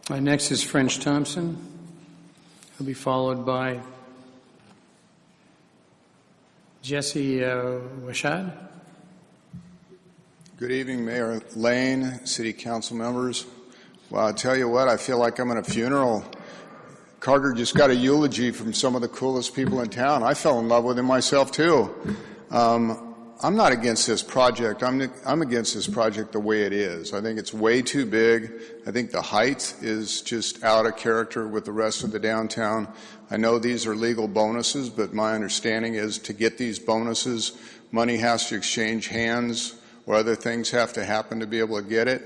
Next is French Thompson. He'll be followed by Jesse Washad. Good evening, Mayor Lane, City Council members. Well, I tell you what, I feel like I'm at a funeral. Carter just got a eulogy from some of the coolest people in town. I fell in love with him myself, too. I'm not against this project. I'm against this project the way it is. I think it's way too big. I think the height is just out of character with the rest of the downtown. I know these are legal bonuses, but my understanding is to get these bonuses, money has to exchange hands or other things have to happen to be able to get it.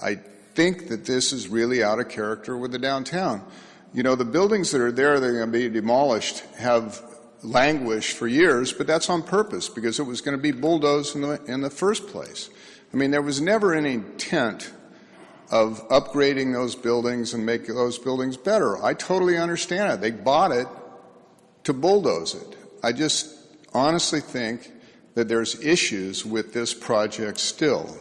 I think that this is really out of character with the downtown. You know, the buildings that are there that are going to be demolished have languished for years, but that's on purpose because it was going to be bulldozed in the first place. I mean, there was never any intent of upgrading those buildings and making those buildings better. I totally understand it. They bought it to bulldoze it. I just honestly think that there's issues with this project still.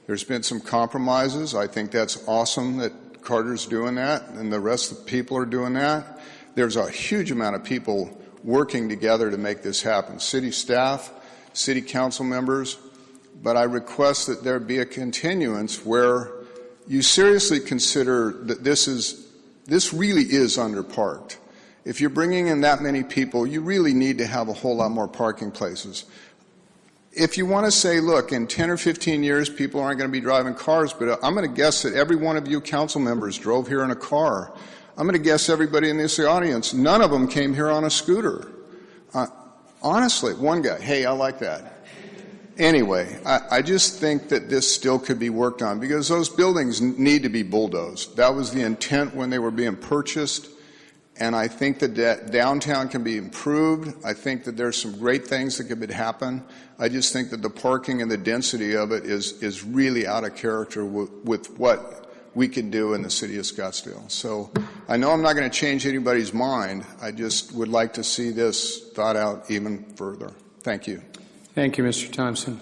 There's been some compromises. I think that's awesome that Carter's doing that and the rest of the people are doing that. There's a huge amount of people working together to make this happen. City staff, city council members, but I request that there be a continuance where you seriously consider that this really is underparked. If you're bringing in that many people, you really need to have a whole lot more parking places. If you want to say, look, in 10 or 15 years, people aren't going to be driving cars, but I'm going to guess that every one of you council members drove here in a car. I'm going to guess everybody in this audience, none of them came here on a scooter. Honestly, one guy, hey, I like that. Anyway, I just think that this still could be worked on because those buildings need to be bulldozed. That was the intent when they were being purchased, and I think that downtown can be improved. I think that there's some great things that could happen. I just think that the parking and the density of it is really out of character with what we can do in the city of Scottsdale. So I know I'm not going to change anybody's mind. I just would like to see this thought out even further. Thank you. Thank you, Mr. Thompson.